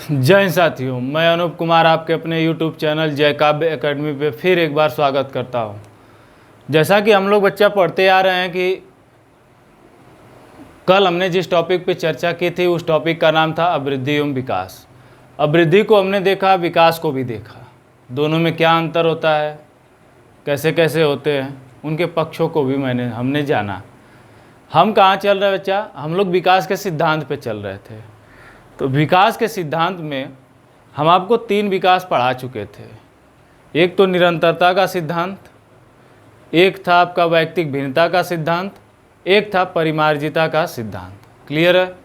जय हिंद साथियों, मैं अनूप कुमार आपके अपने YouTube चैनल जय काव्य एकेडमी पे फिर एक बार स्वागत करता हूँ। जैसा कि हम लोग बच्चा पढ़ते आ रहे हैं कि कल हमने जिस टॉपिक पे चर्चा की थी उस टॉपिक का नाम था अभिवृद्धि एवं विकास। अभिवृद्धि को हमने देखा, विकास को भी देखा, दोनों में क्या अंतर होता है, कैसे कैसे होते हैं, उनके पक्षों को भी हमने जाना। हम कहाँ चल रहे बच्चा? हम लोग विकास के सिद्धांत पे चल रहे थे। तो विकास के सिद्धांत में हम आपको 3 विकास पढ़ा चुके थे। एक तो निरंतरता का सिद्धांत, एक था आपका वैयक्तिक भिन्नता का सिद्धांत, एक था परिमार्जिता का सिद्धांत। क्लियर है?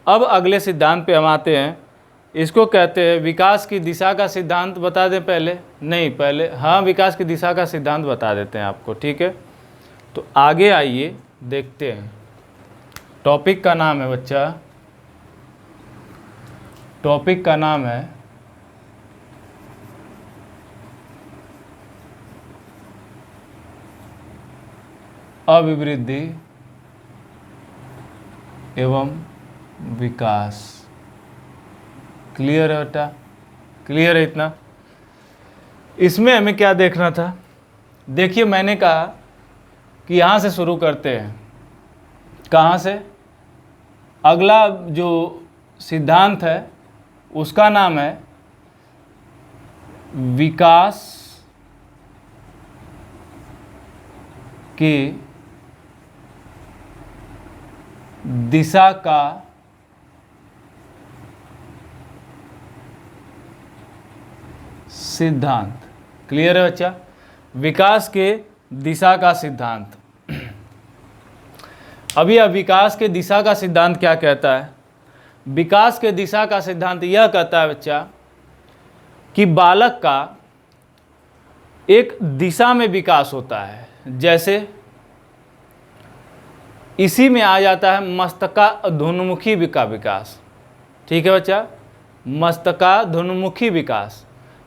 अब अगले सिद्धांत पे हम आते हैं। इसको कहते हैं विकास की दिशा का सिद्धांत। बता दें पहले? नहीं, पहले हाँ, विकास की दिशा का सिद्धांत बता देते हैं आपको। ठीक है, तो आगे आइए देखते हैं। टॉपिक का नाम है बच्चा, टॉपिक का नाम है अभिवृद्धि एवं विकास। क्लियर है बेटा? क्लियर है इतना? इसमें हमें क्या देखना था? देखिए, मैंने कहा कि यहाँ से शुरू करते हैं। कहाँ से? अगला जो सिद्धांत है उसका नाम है विकास की दिशा का सिद्धांत। क्लियर है बच्चा? विकास के दिशा का सिद्धांत। अभी यह विकास के दिशा का सिद्धांत क्या कहता है? विकास के दिशा का सिद्धांत यह कहता है बच्चा कि बालक का एक दिशा में विकास होता है। जैसे इसी में आ जाता है मस्तकाधुन्मुखी का विकास। ठीक है बच्चा? मस्तकाधुन्मुखी विकास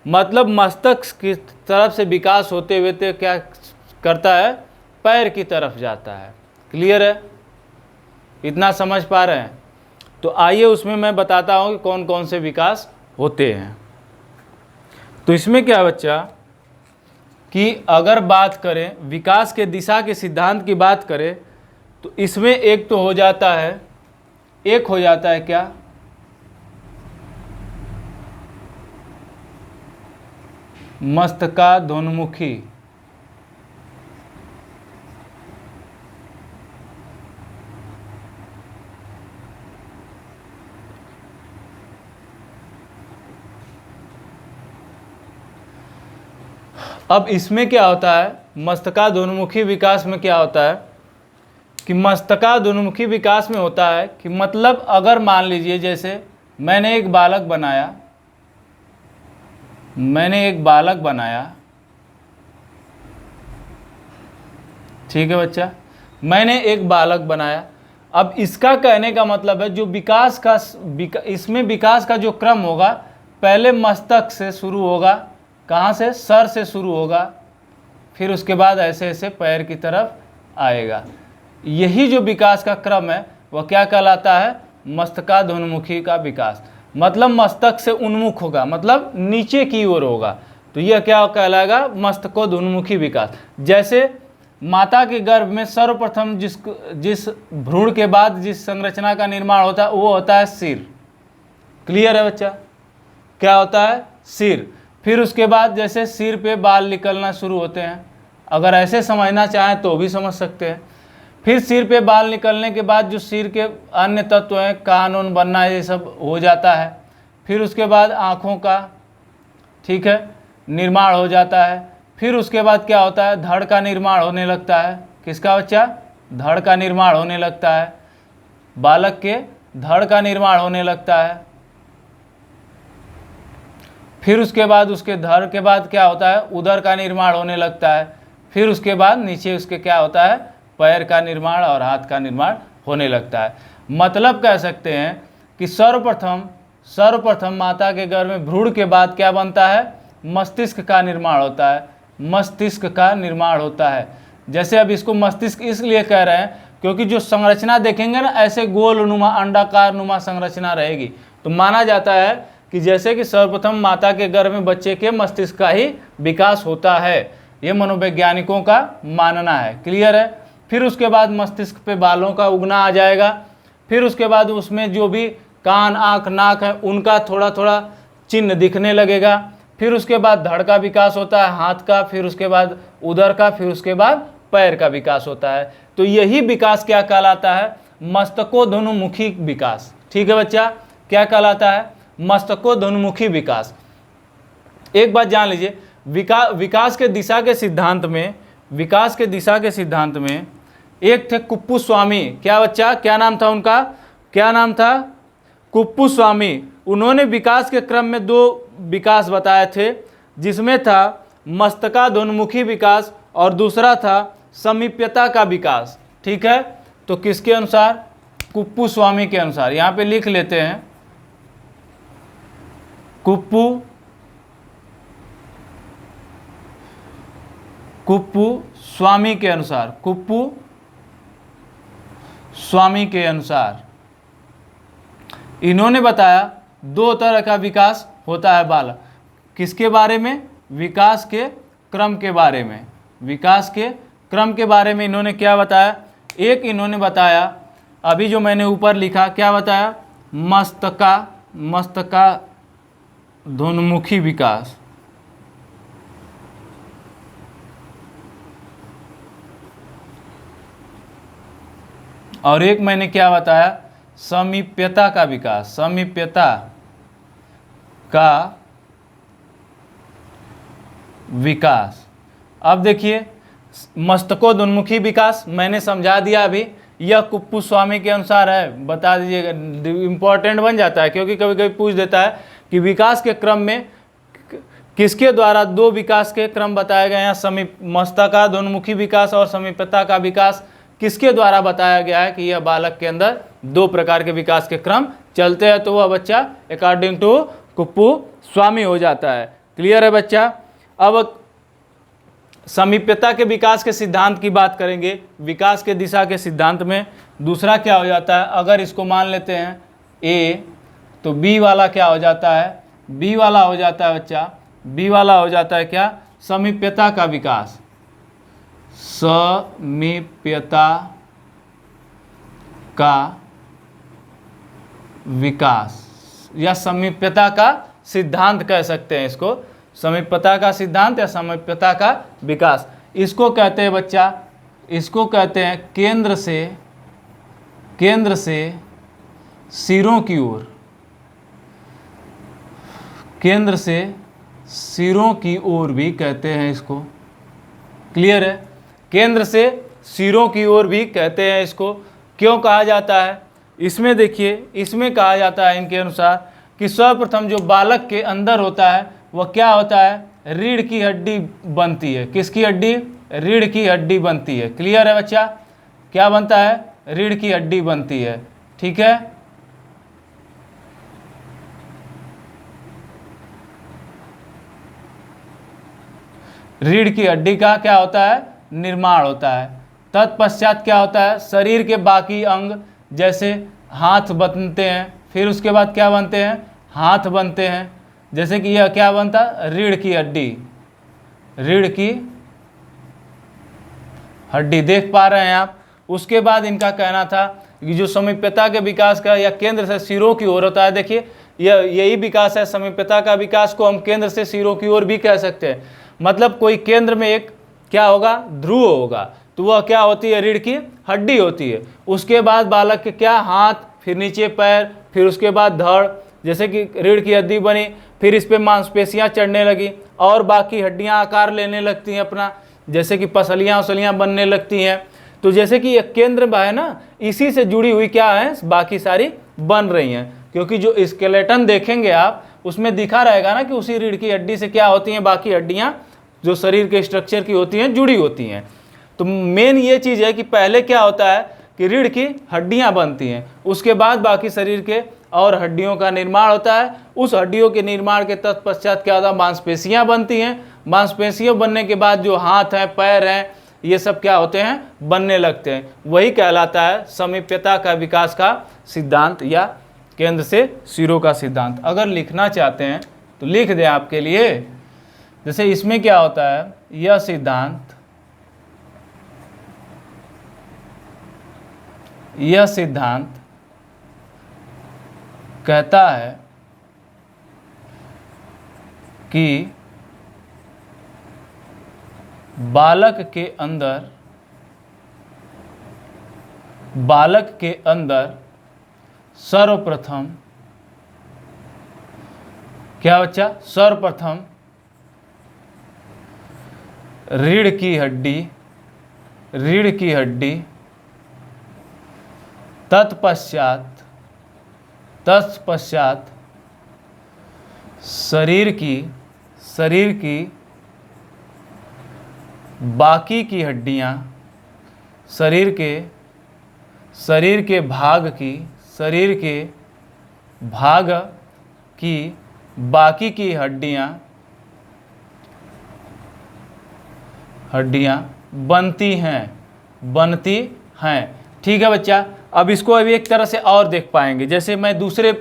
मतलब मस्तक की तरफ से विकास होते हुए तो क्या करता है? पैर की तरफ जाता है। क्लियर है? इतना समझ पा रहे हैं? तो आइए उसमें मैं बताता हूँ कि कौन कौन से विकास होते हैं। तो इसमें क्या बच्चा कि अगर बात करें विकास के दिशा के सिद्धांत की बात करें तो इसमें एक तो हो जाता है, एक हो जाता है क्या? मस्तकाधुन्मुखी। अब इसमें क्या होता है? मस्तकाधुन्मुखी विकास में क्या होता है कि मस्तकाधुन्मुखी विकास में होता है कि मतलब अगर मान लीजिए जैसे मैंने एक बालक बनाया, ठीक है बच्चा? मैंने एक बालक बनाया। अब इसका कहने का मतलब है जो इसमें विकास का जो क्रम होगा पहले मस्तक से शुरू होगा। कहाँ से? सर से शुरू होगा, फिर उसके बाद ऐसे ऐसे पैर की तरफ आएगा। यही जो विकास का क्रम है वह क्या कहलाता है? मस्तकाधुन्मुखी का विकास। मतलब मस्तक से उन्मुख होगा, मतलब नीचे की ओर होगा। तो यह क्या कहलाएगा? मस्तकोन्मुखी विकास। जैसे माता के गर्भ में सर्वप्रथम जिस भ्रूण के बाद जिस संरचना का निर्माण होता है वो होता है सिर। क्लियर है बच्चा? क्या होता है? सिर। फिर उसके बाद जैसे सिर पे बाल निकलना शुरू होते हैं, अगर ऐसे समझना चाहें तो भी समझ सकते हैं। फिर सिर पे बाल निकलने के बाद जो सिर के अन्य तत्व हैं, कान उन बनना, ये सब हो जाता है। फिर उसके बाद आँखों का, ठीक है, निर्माण हो जाता है। फिर उसके बाद क्या होता है? धड़ का निर्माण होने लगता है। किसका बच्चा? धड़ का निर्माण होने लगता है। बालक के धड़ का निर्माण होने लगता है। फिर उसके बाद उसके धड़ के बाद क्या होता है? उदर का निर्माण होने लगता है। फिर उसके बाद नीचे उसके क्या होता है? पैर का निर्माण और हाथ का निर्माण होने लगता है। मतलब कह सकते हैं कि सर्वप्रथम माता के गर्भ में भ्रूण के बाद क्या बनता है? मस्तिष्क का निर्माण होता है। मस्तिष्क का निर्माण होता है। जैसे अब इसको मस्तिष्क इसलिए कह रहे हैं क्योंकि जो संरचना देखेंगे ना, ऐसे गोल नुमा अंडाकार नुमा संरचना रहेगी। तो माना जाता है कि जैसे कि सर्वप्रथम माता के गर्भ में बच्चे के मस्तिष्क का ही विकास होता है, ये मनोवैज्ञानिकों का मानना है। क्लियर है। फिर उसके बाद मस्तिष्क पे बालों का उगना आ जाएगा, फिर उसके बाद उसमें जो भी कान, आँख, नाक है उनका थोड़ा थोड़ा चिन्ह दिखने लगेगा। फिर उसके बाद धड़ का विकास होता है, हाथ का, फिर उसके बाद उदर का, फिर उसके बाद पैर का विकास होता है। तो यही विकास क्या कहलाता है? मस्तकोध्वनुमुखी विकास। ठीक है बच्चा, क्या कहलाता है? मस्तकोध्वनुमुखी विकास। एक बात जान लीजिए, विकास के दिशा के सिद्धांत में, विकास के दिशा के सिद्धांत में एक थे कुप्पुस्वामी। क्या बच्चा, क्या नाम था उनका? क्या नाम था? कुप्पुस्वामी। उन्होंने विकास के क्रम में 2 विकास बताए थे, जिसमें था मस्तकाध्वनुमुखी विकास और दूसरा था समीप्यता का विकास। ठीक है, तो किसके अनुसार? कुप्पुस्वामी के अनुसार। यहाँ पे लिख लेते हैं, कुप्पुस्वामी के अनुसार, कुप्पुस्वामी के अनुसार इन्होंने बताया 2 तरह का विकास होता है बालक। किसके बारे में? विकास के क्रम के बारे में। विकास के क्रम के बारे में इन्होंने क्या बताया? एक इन्होंने बताया, अभी जो मैंने ऊपर लिखा, क्या बताया? मस्तकाध्वनुमुखी विकास। और एक मैंने क्या बताया? समीप्यता का विकास। समीप्यता का विकास। अब देखिए, मस्तकोन्मुखी विकास मैंने समझा दिया अभी, यह कुप्पुस्वामी के अनुसार है। बता दीजिएगा, इंपॉर्टेंट बन जाता है, क्योंकि कभी कभी पूछ देता है कि विकास के क्रम में किसके द्वारा 2 विकास के क्रम बताए गए हैं। मस्तकाध्वनुमुखी विकास और समीप्यता का विकास किसके द्वारा बताया गया है कि यह बालक के अंदर 2 प्रकार के विकास के क्रम चलते हैं, तो वह बच्चा अकॉर्डिंग टू कुप्पुस्वामी हो जाता है। क्लियर है बच्चा। अब समीप्यता के विकास के सिद्धांत की बात करेंगे। विकास के दिशा के सिद्धांत में दूसरा क्या हो जाता है? अगर इसको मान लेते हैं ए, तो बी वाला क्या हो जाता है? बी वाला हो जाता है बच्चा, बी वाला हो जाता है क्या? समीप्यता का विकास। समीप्यता का विकास या समीप्यता का सिद्धांत कह सकते हैं इसको। समीप्यता का सिद्धांत या समीप्यता का विकास, इसको कहते हैं बच्चा, इसको कहते हैं केंद्र से सिरों की ओर, केंद्र से सिरों की ओर भी कहते हैं इसको। क्लियर है? केंद्र से सिरों की ओर भी कहते हैं इसको। क्यों कहा जाता है? इसमें देखिए, इसमें कहा जाता है इनके अनुसार कि सर्वप्रथम जो बालक के अंदर होता है वह क्या होता है? रीढ़ की हड्डी बनती है। किसकी हड्डी? रीढ़ की हड्डी बनती है। क्लियर है बच्चा? क्या बनता है? रीढ़ की हड्डी बनती है। ठीक है, रीढ़ की हड्डी का क्या होता है? निर्माण होता है। तत्पश्चात क्या होता है? शरीर के बाकी अंग जैसे हाथ बनते हैं, फिर उसके बाद क्या बनते हैं? हाथ बनते हैं। जैसे कि यह क्या बनता? रीढ़ की हड्डी। रीढ़ की हड्डी देख पा रहे हैं आप। उसके बाद इनका कहना था कि जो समीप्यता के विकास का या केंद्र से सिरों की ओर होता है, देखिए यही विकास है। समीप्यता का विकास को हम केंद्र से सिरों की ओर भी कह सकते हैं। मतलब कोई केंद्र में एक क्या होगा? ध्रुव होगा, तो वह क्या होती है? रीढ़ की हड्डी होती है। उसके बाद बालक के क्या? हाथ, फिर नीचे पैर, फिर उसके बाद धड़। जैसे कि रीढ़ की हड्डी बनी, फिर इस पे मांसपेशियां चढ़ने लगी और बाकी हड्डियां आकार लेने लगती हैं अपना, जैसे कि पसलियां उसलियां बनने लगती हैं। तो जैसे कि एक केंद्र है ना, इसी से जुड़ी हुई क्या है? बाकी सारी बन रही हैं। क्योंकि जो स्केलेटन देखेंगे आप, उसमें दिखा रहेगा ना कि उसी रीढ़ की हड्डी से क्या होती हैं? बाकी हड्डियां जो शरीर के स्ट्रक्चर की होती हैं जुड़ी होती हैं। तो मेन ये चीज़ है कि पहले क्या होता है कि रीढ़ की हड्डियां बनती हैं, उसके बाद बाकी शरीर के और हड्डियों का निर्माण होता है। उस हड्डियों के निर्माण के तत्पश्चात क्या होता है? मांसपेशियां बनती हैं। मांसपेशियां बनने के बाद जो हाथ हैं, पैर हैं, ये सब क्या होते हैं? बनने लगते हैं। वही कहलाता है समीप्यता का विकास का सिद्धांत या केंद्र से सिरों का सिद्धांत। अगर लिखना चाहते हैं तो लिख दें आपके लिए। जैसे इसमें क्या होता है, यह सिद्धांत कहता है कि बालक के अंदर सर्वप्रथम क्या बच्चा, सर्वप्रथम रीढ़ की हड्डी तत्पश्चात शरीर की बाकी की हड्डियां, शरीर के भाग की बाकी की हड्डियां बनती हैं। ठीक है बच्चा। अब इसको अभी एक तरह से और देख पाएंगे, जैसे मैं दूसरे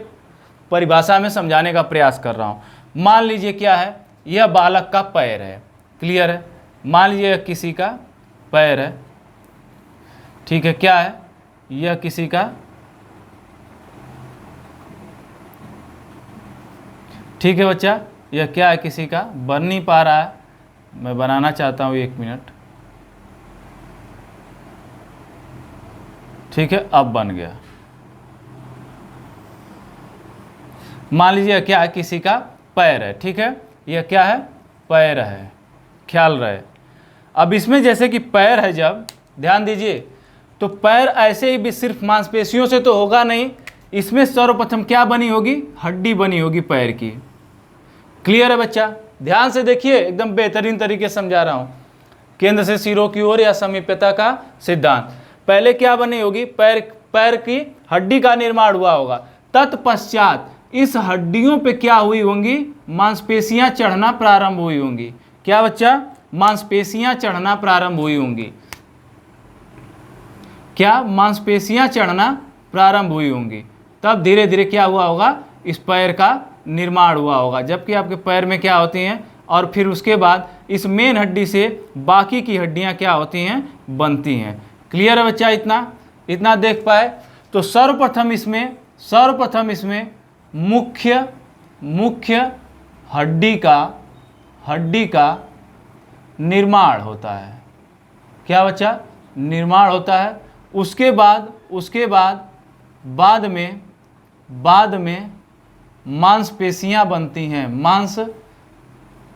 परिभाषा में समझाने का प्रयास कर रहा हूं। मान लीजिए क्या है, यह बालक का पैर है, क्लियर है। मान लीजिए किसी का पैर है, ठीक है, क्या है, यह किसी का, ठीक है बच्चा, यह क्या है, किसी का, बन नहीं पा रहा है, मैं बनाना चाहता हूं, 1 मिनट, ठीक है, अब बन गया। मान लीजिए क्या है, किसी का पैर है, ठीक है, यह क्या है, पैर है, ख्याल रहे। अब इसमें जैसे कि पैर है, जब ध्यान दीजिए, तो पैर ऐसे ही भी सिर्फ मांसपेशियों से तो होगा नहीं, इसमें सर्वप्रथम क्या बनी होगी, हड्डी बनी होगी पैर की। क्लियर है बच्चा, ध्यान से देखिए, एकदम बेहतरीन तरीके से समझा रहा हूं। केंद्र से सिरों की ओर या समीप्यता का सिद्धांत, पहले क्या बनी होगी, पैर की हड्डी का निर्माण हुआ होगा, तत्पश्चात इस हड्डियों पे क्या हुई होंगी, मांसपेशियां चढ़ना प्रारंभ हुई होंगी। क्या बच्चा, मांसपेशियां चढ़ना प्रारंभ हुई होंगी। क्या, मांसपेशियां चढ़ना प्रारंभ हुई होंगी, तब धीरे धीरे क्या हुआ होगा, इस पैर का निर्माण हुआ होगा। जबकि आपके पैर में क्या होती हैं, और फिर उसके बाद इस मेन हड्डी से बाकी की हड्डियां क्या होती हैं, बनती हैं। क्लियर है बच्चा, इतना देख पाए। तो सर्वप्रथम इसमें मुख्य हड्डी का निर्माण होता है। क्या बच्चा, निर्माण होता है। उसके बाद में मांसपेशियां बनती हैं,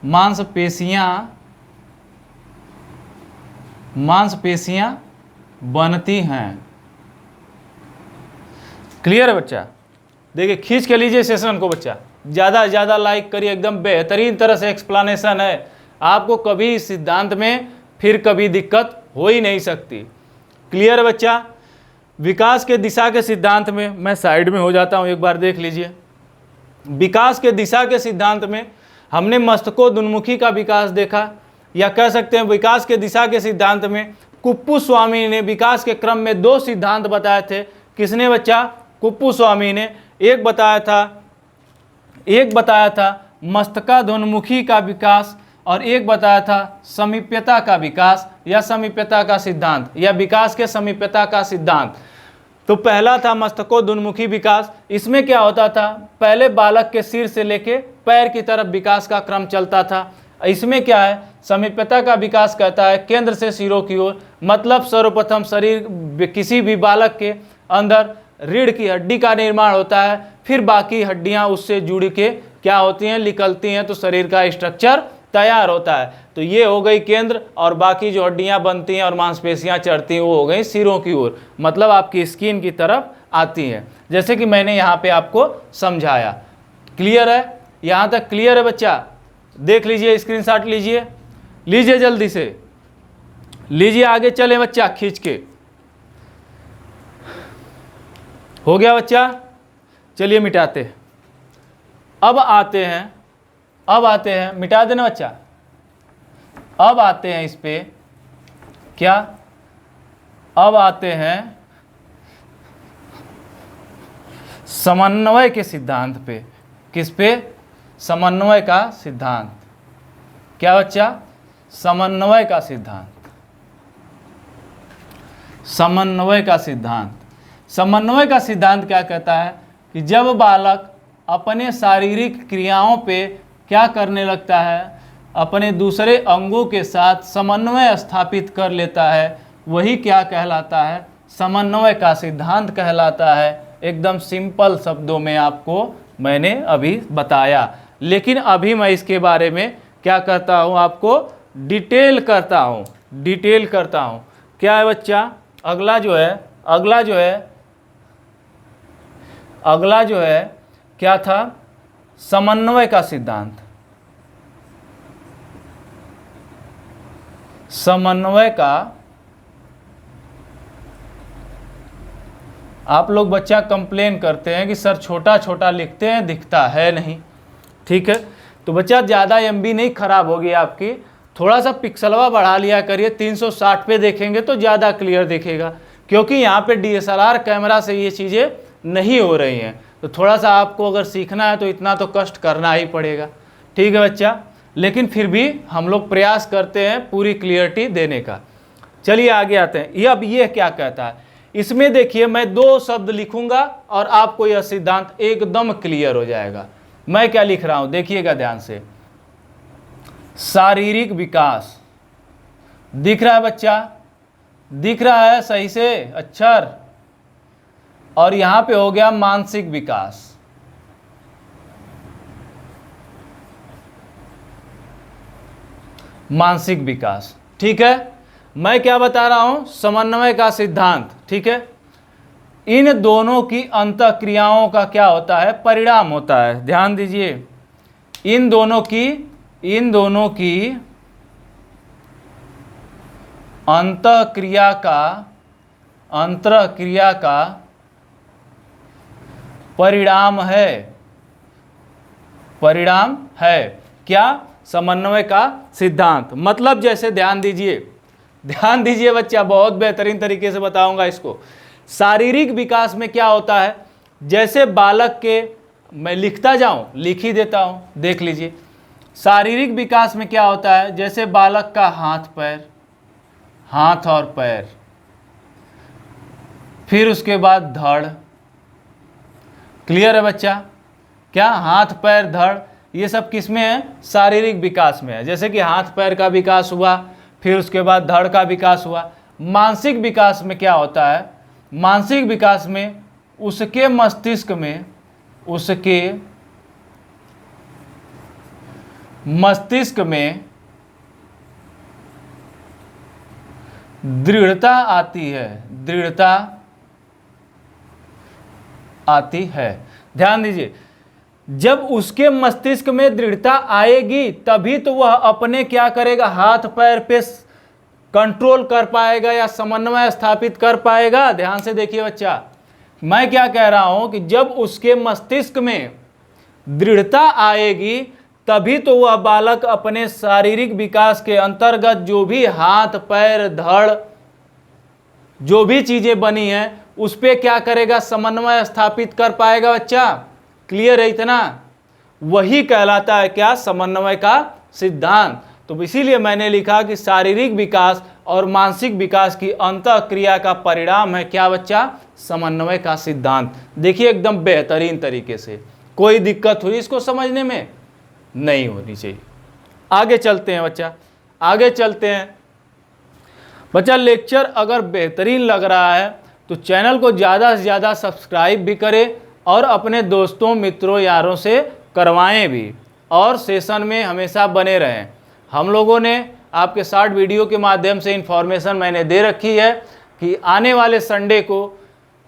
मांसपेशियां बनती हैं। क्लियर है बच्चा, देखिए खींच के लीजिए सेशन को बच्चा, ज़्यादा से ज़्यादा लाइक करिए, एकदम बेहतरीन तरह से एक्सप्लेनेशन है। आपको कभी इस सिद्धांत में फिर कभी दिक्कत हो ही नहीं सकती। क्लियर है बच्चा। विकास के दिशा के सिद्धांत में, मैं साइड में हो जाता हूं, एक बार देख लीजिए। विकास के दिशा के सिद्धांत में हमने मस्तकोन्मुखी का विकास देखा, या कह सकते हैं विकास के दिशा के सिद्धांत में कुप्पुस्वामी ने विकास के क्रम में 2 सिद्धांत बताए थे। किसने बच्चा, कुप्पुस्वामी ने। एक बताया था मस्तकाधोन्मुखी का विकास, और एक बताया था समीप्यता का विकास या समीप्यता का सिद्धांत, या विकास के समीप्यता का सिद्धांत। तो पहला था मस्तकोन्मुखी विकास। इसमें क्या होता था, पहले बालक के सिर से लेके पैर की तरफ विकास का क्रम चलता था। इसमें क्या है, समीप्यता का विकास कहता है केंद्र से सिरों की ओर, मतलब सर्वप्रथम शरीर किसी भी बालक के अंदर रीढ़ की हड्डी का निर्माण होता है, फिर बाकी हड्डियां उससे जुड़ के क्या होती हैं, निकलती हैं, तो शरीर का स्ट्रक्चर तैयार होता है। तो ये हो गई केंद्र, और बाकी जो हड्डियां बनती हैं और मांसपेशियां चढ़ती हैं वो हो गई सिरों की ओर, मतलब आपकी स्किन की तरफ आती हैं, जैसे कि मैंने यहाँ पे आपको समझाया। क्लियर है, यहाँ तक क्लियर है बच्चा। देख लीजिए, स्क्रीनशॉट लीजिए जल्दी से लीजिए, आगे चले बच्चा, खींच के। हो गया बच्चा, चलिए मिटाते। अब आते हैं, मिटा देना बच्चा। अब आते हैं इस पे, क्या, अब आते हैं समन्वय के सिद्धांत पे। किस पे? समन्वय का सिद्धांत। क्या बच्चा? समन्वय का सिद्धांत। समन्वय का सिद्धांत। समन्वय का सिद्धांत क्या कहता है कि जब बालक अपने शारीरिक क्रियाओं पे क्या करने लगता है, अपने दूसरे अंगों के साथ समन्वय स्थापित कर लेता है, वही क्या कहलाता है? समन्वय का सिद्धांत कहलाता है। एकदम सिंपल शब्दों में आपको मैंने अभी बताया, लेकिन अभी मैं इसके बारे में क्या करता हूँ, आपको डिटेल करता हूँ। क्या है बच्चा? अगला जो है क्या था? समन्वय का सिद्धांत। समन्वय का आप लोग बच्चा कंप्लेन करते हैं कि सर छोटा छोटा लिखते हैं, दिखता है नहीं। ठीक है, तो बच्चा ज़्यादा एमबी नहीं खराब होगी आपकी, थोड़ा सा पिक्सलवा बढ़ा लिया करिए। 360 पे देखेंगे तो ज़्यादा क्लियर दिखेगा, क्योंकि यहाँ पे DSLR कैमरा से ये चीज़ें नहीं हो रही हैं। तो थोड़ा सा आपको अगर सीखना है तो इतना तो कष्ट करना ही पड़ेगा। ठीक है बच्चा, लेकिन फिर भी हम लोग प्रयास करते हैं पूरी क्लियरिटी देने का। चलिए आगे आते हैं। अब ये क्या कहता है, इसमें देखिए मैं 2 शब्द लिखूंगा और आपको यह सिद्धांत एकदम क्लियर हो जाएगा। मैं क्या लिख रहा हूं, देखिएगा ध्यान से। शारीरिक विकास दिख रहा है बच्चा? दिख रहा है सही से अक्षर? और यहां पे हो गया मानसिक विकास। मानसिक विकास। ठीक है, मैं क्या बता रहा हूं? समन्वय का सिद्धांत। ठीक है, इन दोनों की अंतःक्रियाओं का क्या होता है? परिणाम होता है। ध्यान दीजिए, इन दोनों की अंतःक्रिया का परिणाम है क्या? समन्वय का सिद्धांत। मतलब जैसे ध्यान दीजिए बच्चा, बहुत बेहतरीन तरीके से बताऊंगा इसको। शारीरिक विकास में क्या होता है, जैसे बालक के, मैं लिखता जाऊं, लिख ही देता हूं, देख लीजिए। शारीरिक विकास में क्या होता है, जैसे बालक का हाथ और पैर, फिर उसके बाद धड़। क्लियर है बच्चा? क्या हाथ पैर धड़ ये सब किस में है? शारीरिक विकास में है। जैसे कि हाथ पैर का विकास हुआ, फिर उसके बाद धड़ का विकास हुआ। मानसिक विकास में क्या होता है? मानसिक विकास में उसके मस्तिष्क में दृढ़ता आती है। ध्यान दीजिए, जब उसके मस्तिष्क में दृढ़ता आएगी तभी तो वह अपने क्या करेगा, हाथ पैर पे कंट्रोल कर पाएगा या समन्वय स्थापित कर पाएगा। ध्यान से देखिए बच्चा, मैं क्या कह रहा हूं कि जब उसके मस्तिष्क में दृढ़ता आएगी तभी तो वह बालक अपने शारीरिक विकास के अंतर्गत जो भी हाथ पैर धड़ जो भी चीजें बनी हैं उस पे क्या करेगा, समन्वय स्थापित कर पाएगा। बच्चा क्लियर है इतना? वही कहलाता है क्या? समन्वय का सिद्धांत। तो इसीलिए मैंने लिखा कि शारीरिक विकास और मानसिक विकास की अंतःक्रिया का परिणाम है क्या बच्चा? समन्वय का सिद्धांत। देखिए एकदम बेहतरीन तरीके से, कोई दिक्कत हुई इसको समझने में? नहीं होनी चाहिए। आगे चलते हैं बच्चा, आगे चलते हैं। बच्चा लेक्चर अगर बेहतरीन लग रहा है तो चैनल को ज़्यादा से ज़्यादा सब्सक्राइब भी करें और अपने दोस्तों मित्रों यारों से करवाएं भी, और सेशन में हमेशा बने रहें। हम लोगों ने आपके शॉर्ट वीडियो के माध्यम से इन्फॉर्मेशन मैंने दे रखी है कि आने वाले संडे को,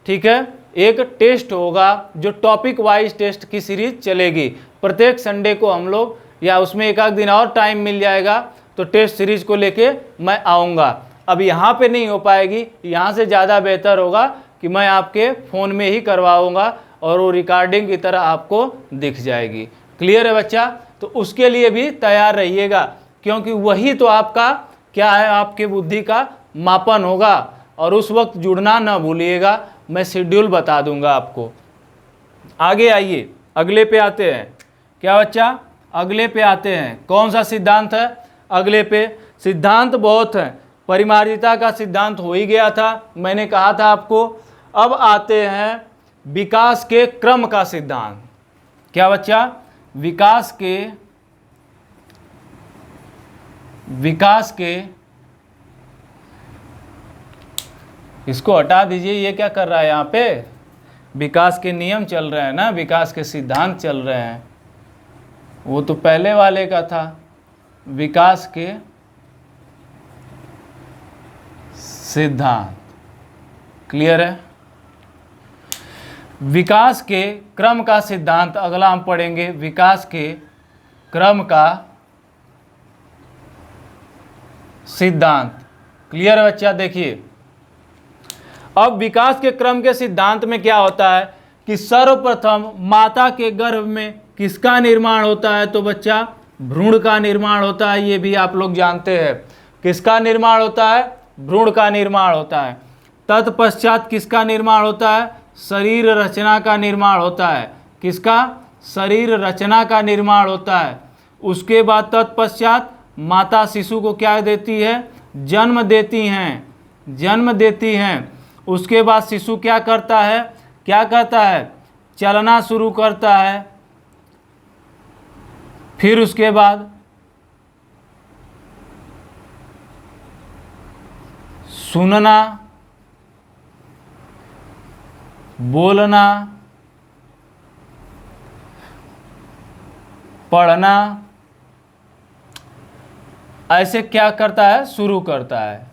ठीक है, एक टेस्ट होगा जो टॉपिक वाइज टेस्ट की सीरीज चलेगी। प्रत्येक संडे को हम लोग, या उसमें एक आध दिन और टाइम मिल जाएगा तो टेस्ट सीरीज को लेके मैं आऊँगा। अब यहाँ पे नहीं हो पाएगी, यहाँ से ज़्यादा बेहतर होगा कि मैं आपके फ़ोन में ही करवाऊँगा और वो रिकॉर्डिंग की तरह आपको दिख जाएगी। क्लियर है बच्चा? तो उसके लिए भी तैयार रहिएगा, क्योंकि वही तो आपका क्या है, आपके बुद्धि का मापन होगा। और उस वक्त जुड़ना ना भूलिएगा, मैं शेड्यूल बता दूंगा आपको। आगे आइए, अगले पे आते हैं। क्या बच्चा, अगले पे आते हैं। कौन सा सिद्धांत है अगले पे? सिद्धांत बहुत है, परिमार्जिता का सिद्धांत हो ही गया था, मैंने कहा था आपको। अब आते हैं विकास के क्रम का सिद्धांत। क्या बच्चा, विकास के इसको हटा दीजिए, ये क्या कर रहा है यहाँ पे? विकास के नियम चल रहे हैं ना, विकास के सिद्धांत चल रहे हैं, वो तो पहले वाले का था। विकास के सिद्धांत, क्लियर है? विकास के क्रम का सिद्धांत अगला हम पढ़ेंगे। विकास के क्रम का सिद्धांत, क्लियर है बच्चा? देखिए, अब विकास के क्रम के सिद्धांत में क्या होता है कि सर्वप्रथम माता के गर्भ में किसका निर्माण होता है? तो बच्चा भ्रूण का निर्माण होता है, ये भी आप लोग जानते हैं। किसका निर्माण होता है? भ्रूण का निर्माण होता है। तत्पश्चात किसका निर्माण होता है? शरीर रचना का निर्माण होता है। किसका? शरीर रचना का निर्माण होता है। उसके बाद तत्पश्चात माता शिशु को क्या देती है? जन्म देती हैं, जन्म देती हैं। उसके बाद शिशु क्या करता है? क्या करता है? चलना शुरू करता है। फिर उसके बाद सुनना, बोलना, पढ़ना, ऐसे क्या करता है? शुरू करता है।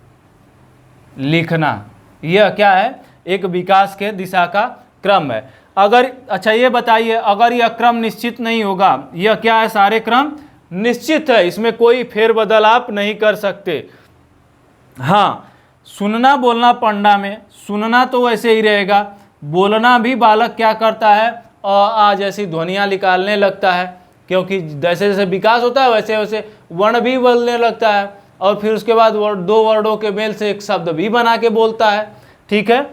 लिखना, यह क्या है? एक विकास के दिशा का क्रम है। अगर, अच्छा ये बताइए, अगर यह क्रम निश्चित नहीं होगा, यह क्या है? सारे क्रम निश्चित है, इसमें कोई फेरबदल आप नहीं कर सकते। हाँ, सुनना, बोलना, पढ़ना में सुनना तो वैसे ही रहेगा, बोलना भी बालक क्या करता है? आ जैसी ध्वनियाँ निकालने लगता है, क्योंकि जैसे जैसे विकास होता है वैसे वैसे वर्ण भी बोलने लगता है, और फिर उसके बाद दो वर्डों के मेल से एक शब्द भी बना के बोलता है। ठीक है,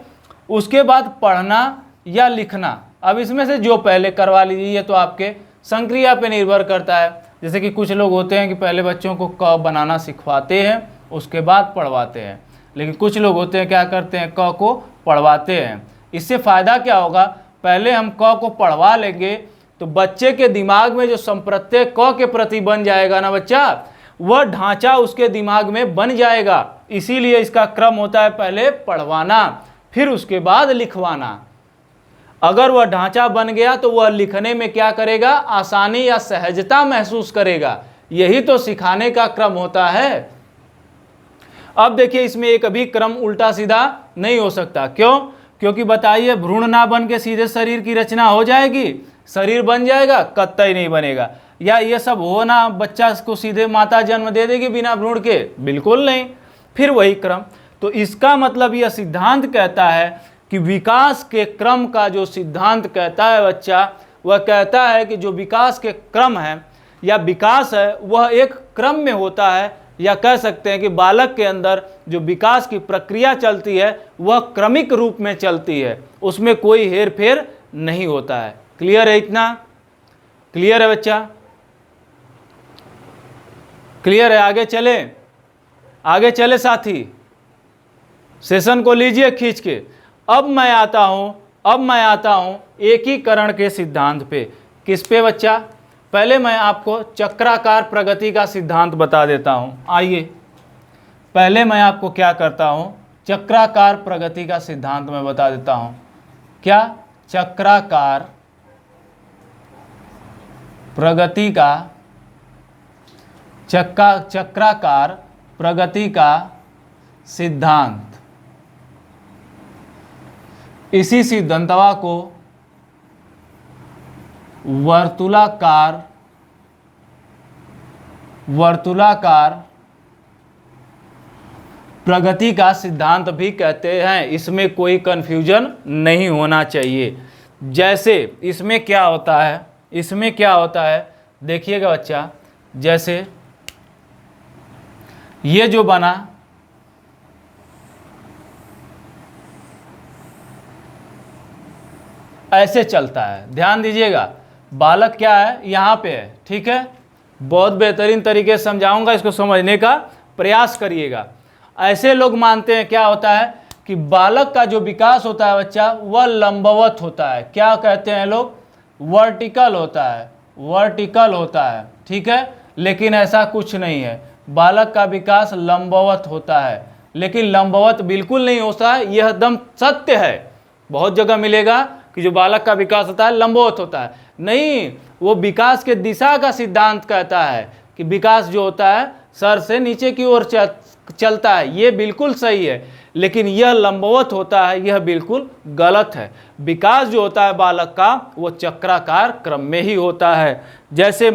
उसके बाद पढ़ना या लिखना, अब इसमें से जो पहले करवा लीजिए, ये तो आपके संक्रिया पे निर्भर करता है। जैसे कि कुछ लोग होते हैं कि पहले बच्चों को क बनाना सिखवाते हैं, उसके बाद पढ़वाते हैं, लेकिन कुछ लोग होते हैं क्या करते हैं? क को पढ़वाते हैं। इससे फ़ायदा क्या होगा? पहले हम क को पढ़वा लेंगे तो बच्चे के दिमाग में जो संप्रत्यय क के प्रति बन जाएगा ना बच्चा, वह ढांचा उसके दिमाग में बन जाएगा। इसीलिए इसका क्रम होता है पहले पढ़वाना, फिर उसके बाद लिखवाना। अगर वह ढांचा बन गया तो वह लिखने में क्या करेगा? आसानी या सहजता महसूस करेगा। यही तो सिखाने का क्रम होता है। अब देखिए, इसमें एक भी क्रम उल्टा सीधा नहीं हो सकता। क्यों? क्योंकि बताइए, भ्रूण ना बन के सीधे शरीर की रचना हो जाएगी? शरीर बन जाएगा? कतई नहीं बनेगा। या ये सब हो ना, बच्चा को सीधे माता जन्म दे देगी बिना भ्रूण के? बिल्कुल नहीं। फिर वही क्रम। तो इसका मतलब यह सिद्धांत कहता है कि विकास के क्रम का जो सिद्धांत कहता है बच्चा, वह कहता है कि जो विकास के क्रम है या विकास है वह एक क्रम में होता है, या कह सकते हैं कि बालक के अंदर जो विकास की प्रक्रिया चलती है वह क्रमिक रूप में चलती है, उसमें कोई हेर फेर नहीं होता है। क्लियर है? इतना क्लियर है बच्चा? क्लियर है? आगे चले, आगे चले साथी, सेशन को लीजिए खींच के। अब मैं आता हूं एकीकरण के सिद्धांत पे। किस पे बच्चा? पहले मैं आपको चक्राकार प्रगति का सिद्धांत बता देता हूं। आइए, पहले मैं आपको क्या करता हूं? चक्राकार प्रगति का सिद्धांत मैं बता देता हूं। क्या? चक्राकार प्रगति का चक्राकार प्रगति का सिद्धांत। इसी सिद्धांतवा को वर्तुलाकार प्रगति का सिद्धांत भी कहते हैं। इसमें कोई कंफ्यूजन नहीं होना चाहिए। जैसे इसमें क्या होता है? इसमें क्या होता है देखिएगा बच्चा, जैसे ये जो बना, ऐसे चलता है। ध्यान दीजिएगा, बालक क्या है, यहाँ पे है, ठीक है। बहुत बेहतरीन तरीके से समझाऊंगा, इसको समझने का प्रयास करिएगा। ऐसे लोग मानते हैं क्या होता है कि बालक का जो विकास होता है बच्चा, वह लंबवत होता है। क्या कहते हैं लोग, वर्टिकल होता है, वर्टिकल होता है, ठीक है। लेकिन ऐसा कुछ नहीं है, बालक का विकास लंबवत होता है। लेकिन लंबवत बिल्कुल नहीं होता है, यह एकदम सत्य है। बहुत जगह मिलेगा कि जो बालक का विकास होता है लंबवत होता है, नहीं, वो विकास के दिशा का सिद्धांत कहता है कि विकास जो होता है सर से नीचे की ओर चलता है, ये बिल्कुल सही है। लेकिन यह लंबवत होता है, यह बिल्कुल गलत है। विकास जो होता है बालक का, वो चक्राकार क्रम में ही होता है। जैसे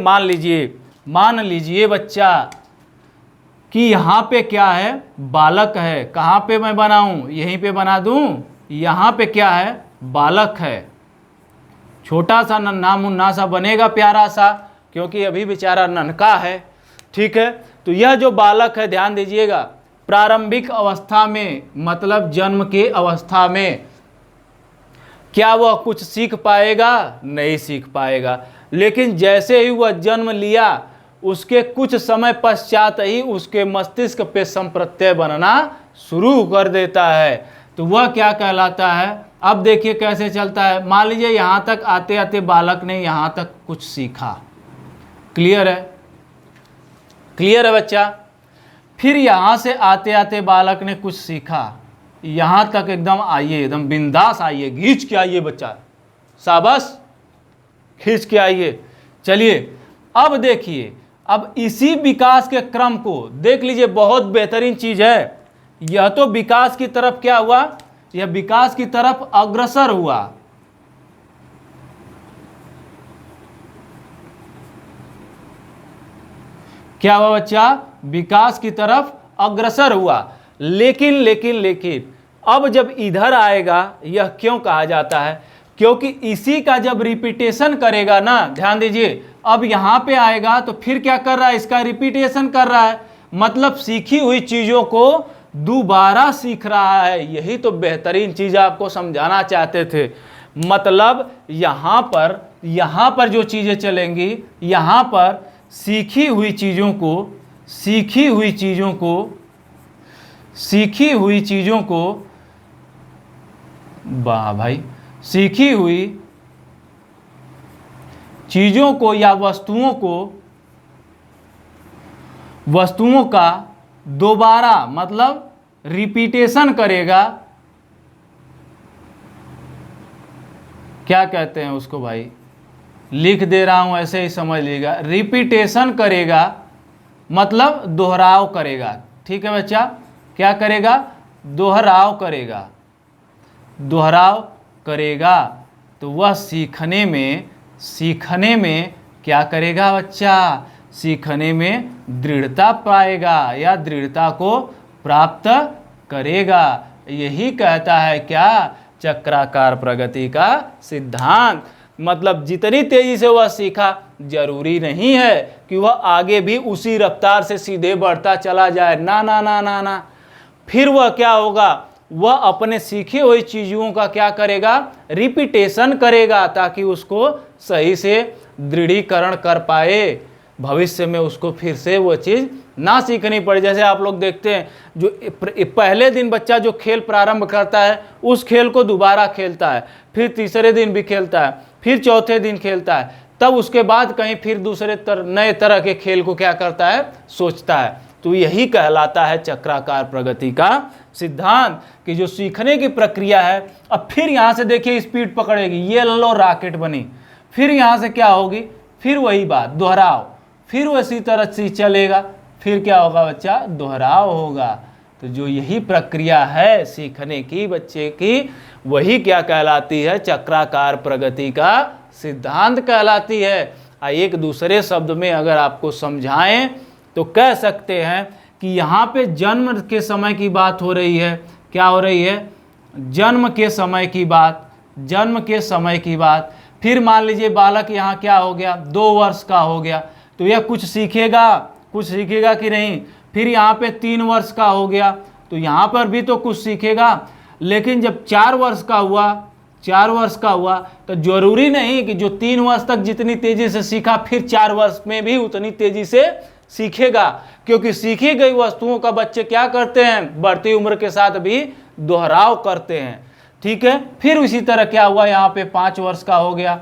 मान लीजिए बच्चा कि यहाँ पे क्या है, बालक है। कहाँ पे मैं बनाऊँ, यहीं पे बना दूँ। यहाँ पे क्या है, बालक है। छोटा सा नन्हा मुन्ना सा बनेगा, प्यारा सा, क्योंकि अभी बेचारा नन्हा है, ठीक है। तो यह जो बालक है, ध्यान दीजिएगा, प्रारंभिक अवस्था में, मतलब जन्म के अवस्था में, क्या वह कुछ सीख पाएगा, नहीं सीख पाएगा। लेकिन जैसे ही वह जन्म लिया, उसके कुछ समय पश्चात ही उसके मस्तिष्क पे संप्रत्यय बनना शुरू कर देता है। तो वह क्या कहलाता है। अब देखिए कैसे चलता है। मान लीजिए यहाँ तक आते आते बालक ने यहाँ तक कुछ सीखा, क्लियर है, क्लियर है बच्चा। फिर यहाँ से आते आते बालक ने कुछ सीखा, यहाँ तक एकदम आइए, एकदम बिंदास आइए, खींच के आइए बच्चा, शाबाश, खींच के आइए। चलिए अब देखिए, अब इसी विकास के क्रम को देख लीजिए, बहुत बेहतरीन चीज है। यह तो विकास की तरफ क्या हुआ, यह विकास की तरफ अग्रसर हुआ। क्या हुआ बच्चा, विकास की तरफ अग्रसर हुआ। लेकिन अब जब इधर आएगा, यह क्यों कहा जाता है, क्योंकि इसी का जब रिपीटेशन करेगा ना, ध्यान दीजिए, अब यहां पे आएगा तो फिर क्या कर रहा है, इसका रिपीटेशन कर रहा है, मतलब सीखी हुई चीजों को दोबारा सीख रहा है। यही तो बेहतरीन चीज आपको समझाना चाहते थे। मतलब यहां पर जो चीजें चलेंगी, यहां पर सीखी हुई चीजों को वाह भाई, सीखी हुई चीजों को या वस्तुओं का दोबारा, मतलब रिपीटेशन करेगा। क्या कहते हैं उसको भाई, लिख दे रहा हूं, ऐसे ही समझ लीजिएगा। रिपीटेशन करेगा मतलब दोहराव करेगा, ठीक है बच्चा। क्या करेगा, दोहराव करेगा। तो वह सीखने में क्या करेगा बच्चा, सीखने में दृढ़ता पाएगा या दृढ़ता को प्राप्त करेगा। यही कहता है क्या, चक्राकार प्रगति का सिद्धांत। मतलब जितनी तेजी से वह सीखा, जरूरी नहीं है कि वह आगे भी उसी रफ्तार से सीधे बढ़ता चला जाए, ना ना ना ना ना। फिर वह क्या होगा, वह अपने सीखे हुई चीजों का क्या करेगा, रिपीटेशन करेगा, ताकि उसको सही से दृढ़ीकरण कर पाए, भविष्य में उसको फिर से वो चीज़ ना सीखनी पड़े। जैसे आप लोग देखते हैं, जो पहले दिन बच्चा जो खेल प्रारंभ करता है, उस खेल को दोबारा खेलता है, फिर तीसरे दिन भी खेलता है, फिर चौथे दिन खेलता है, तब उसके बाद कहीं फिर दूसरे नए तरह के खेल को क्या करता है, सोचता है। तो यही कहलाता है चक्राकार प्रगति का सिद्धांत, कि जो सीखने की प्रक्रिया है, अब फिर यहाँ से देखिए स्पीड पकड़ेगी, ये लो रॉकेट बनी, फिर यहाँ से क्या होगी, फिर वही बात दोहराव, फिर उसी तरह से चलेगा, फिर क्या होगा बच्चा, दोहराव होगा। तो जो यही प्रक्रिया है सीखने की बच्चे की, वही क्या कहलाती है, चक्राकार प्रगति का सिद्धांत कहलाती है। एक दूसरे शब्द में अगर आपको समझाएं तो कह सकते हैं कि यहाँ पे जन्म के समय की बात हो रही है। क्या हो रही है, जन्म के समय की बात। फिर मान लीजिए बालक यहाँ क्या हो गया, 2 वर्ष का हो गया, तो यह कुछ सीखेगा कि नहीं। फिर यहाँ पे 3 वर्ष का हो गया, तो यहाँ पर भी तो कुछ सीखेगा। लेकिन जब 4 वर्ष का हुआ, 4 वर्ष का हुआ, तो जरूरी नहीं कि जो 3 वर्ष तक जितनी तेजी से सीखा फिर 4 वर्ष में भी उतनी तेजी से सीखेगा, क्योंकि सीखी गई वस्तुओं का बच्चे क्या करते हैं, बढ़ती उम्र के साथ भी दोहराव करते हैं। ठीक है, फिर उसी तरह क्या हुआ, यहाँ पे 5 वर्ष का हो गया,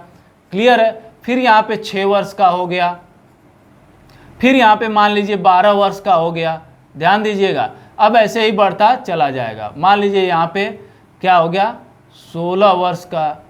क्लियर है। फिर यहाँ पे 6 वर्ष का हो गया, फिर यहाँ पे मान लीजिए 12 वर्ष का हो गया, ध्यान दीजिएगा। अब ऐसे ही बढ़ता चला जाएगा। मान लीजिए यहाँ पे क्या हो गया, 16 वर्ष का,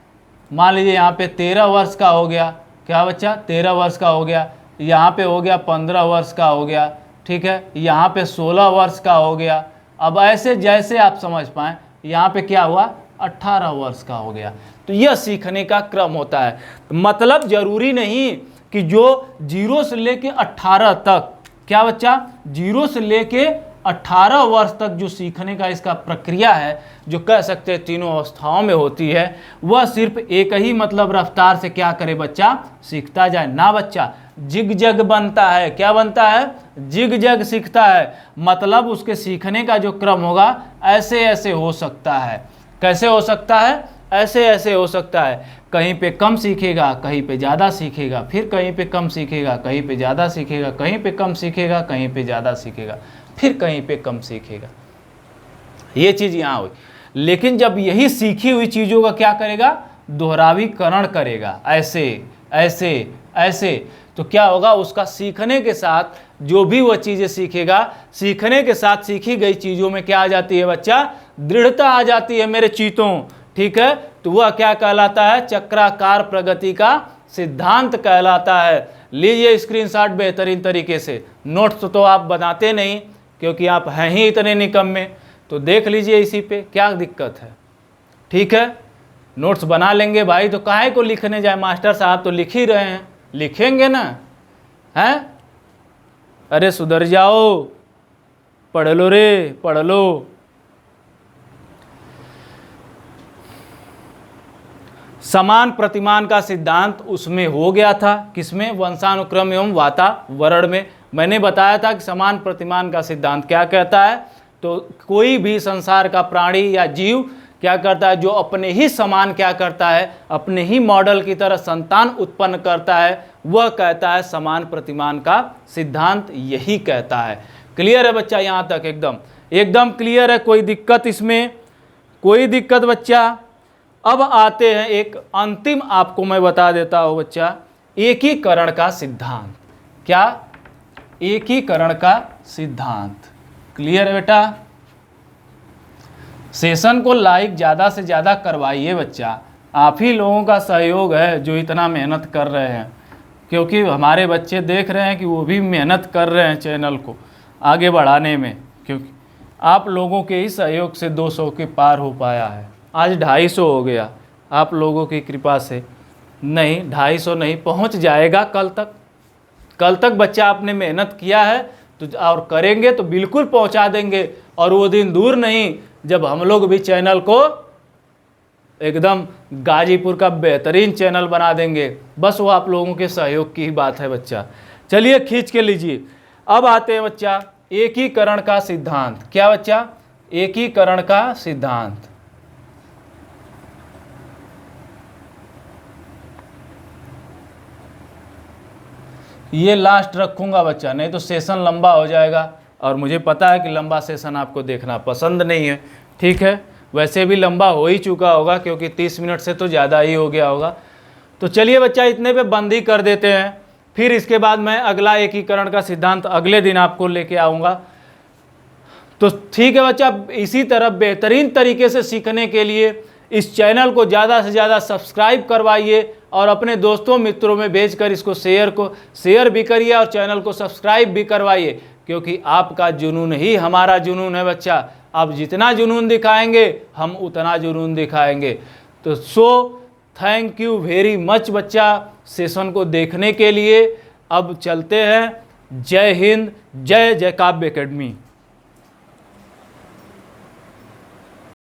मान लीजिए यहाँ पे 13 वर्ष का हो गया, क्या बच्चा, 13 वर्ष का हो गया, यहाँ पे हो गया 15 वर्ष का हो गया, ठीक है, यहाँ पे 16 वर्ष का हो गया। अब ऐसे जैसे आप समझ पाएँ, यहाँ पे क्या हुआ, 18 वर्ष का हो गया। तो यह सीखने का क्रम होता है। मतलब जरूरी नहीं कि जो 0 से लेके 18 तक, क्या बच्चा, 0 से लेके 18 वर्ष तक जो सीखने का इसका प्रक्रिया है, जो कह सकते हैं तीनों अवस्थाओं में होती है, वह सिर्फ एक ही मतलब रफ्तार से क्या करे बच्चा, सीखता जाए ना बच्चा, जिग जग बनता है। क्या बनता है, जिग जग सीखता है। मतलब उसके सीखने का जो क्रम होगा ऐसे ऐसे हो सकता है। कैसे हो सकता है, ऐसे ऐसे हो सकता है। कहीं पे कम सीखेगा, कहीं पे ज़्यादा सीखेगा, फिर कहीं पे कम सीखेगा, कहीं पे ज़्यादा सीखेगा, कहीं पे कम सीखेगा, कहीं पे ज़्यादा सीखेगा, फिर कहीं पे कम सीखेगा। ये चीज़ यहाँ हुई। लेकिन जब यही सीखी हुई चीज़ों का क्या करेगा, दोहरावीकरण करेगा, ऐसे ऐसे ऐसे, तो क्या होगा, उसका सीखने के साथ जो भी वह चीज़ें सीखेगा, सीखने के साथ सीखी गई चीज़ों में क्या आ जाती है बच्चा, दृढ़ता आ जाती है मेरे चीतों। ठीक है, तो वह क्या कहलाता है, चक्राकार प्रगति का सिद्धांत कहलाता है। लीजिए स्क्रीनशॉट बेहतरीन तरीके से। नोट्स तो आप बनाते नहीं क्योंकि आप हैं ही इतने निकम्मे, तो देख लीजिए इसी पे, क्या दिक्कत है। ठीक है, नोट्स बना लेंगे भाई, तो काहे को लिखने जाए, मास्टर साहब तो लिख ही रहे हैं, लिखेंगे ना, हैं। अरे सुधर जाओ, पढ़ लो रे, पढ़ लो। समान प्रतिमान का सिद्धांत उसमें हो गया था, किसमें, वंशानुक्रम एवं वातावरण में। मैंने बताया था कि समान प्रतिमान का सिद्धांत क्या कहता है, तो कोई भी संसार का प्राणी या जीव क्या करता है, जो अपने ही समान क्या करता है, अपने ही मॉडल की तरह संतान उत्पन्न करता है, वह कहता है समान प्रतिमान का सिद्धांत यही कहता है। क्लियर है बच्चा, यहाँ तक एकदम एकदम क्लियर है, कोई दिक्कत इसमें, कोई दिक्कत बच्चा। अब आते हैं एक अंतिम, आपको मैं बता देता हूँ बच्चा, एकीकरण का सिद्धांत। क्या, एकीकरण का सिद्धांत। क्लियर है बेटा। सेशन को लाइक ज़्यादा से ज़्यादा करवाइए बच्चा, आप ही लोगों का सहयोग है जो इतना मेहनत कर रहे हैं, क्योंकि हमारे बच्चे देख रहे हैं कि वो भी मेहनत कर रहे हैं चैनल को आगे बढ़ाने में, क्योंकि आप लोगों के ही सहयोग से 200 के पार हो पाया है। आज 250 हो गया आप लोगों की कृपा से, नहीं 250 नहीं, पहुंच जाएगा कल तक। कल तक बच्चा आपने मेहनत किया है तो और करेंगे तो बिल्कुल पहुंचा देंगे। और वो दिन दूर नहीं जब हम लोग भी चैनल को एकदम गाजीपुर का बेहतरीन चैनल बना देंगे। बस वो आप लोगों के सहयोग की ही बात है बच्चा। चलिए खींच के लीजिए। अब आते हैं बच्चा एकीकरण का सिद्धांत। क्या बच्चा, एकीकरण का सिद्धांत। ये लास्ट रखूंगा बच्चा, नहीं तो सेशन लंबा हो जाएगा, और मुझे पता है कि लंबा सेशन आपको देखना पसंद नहीं है। ठीक है, वैसे भी लंबा हो ही चुका होगा क्योंकि 30 मिनट से तो ज़्यादा ही हो गया होगा। तो चलिए बच्चा इतने पे बंद ही कर देते हैं, फिर इसके बाद मैं अगला एकीकरण का सिद्धांत अगले दिन आपको लेके आऊँगा। तो ठीक है बच्चा, इसी तरह बेहतरीन तरीके से सीखने के लिए इस चैनल को ज़्यादा से ज़्यादा सब्सक्राइब करवाइए और अपने दोस्तों मित्रों में भेजकर इसको शेयर भी करिए और चैनल को सब्सक्राइब भी करवाइए, क्योंकि आपका जुनून ही हमारा जुनून है बच्चा। आप जितना जुनून दिखाएंगे हम उतना जुनून दिखाएंगे। तो थैंक यू वेरी मच बच्चा सेशन को देखने के लिए। अब चलते हैं। जय हिंद, जय काव्य एकेडमी।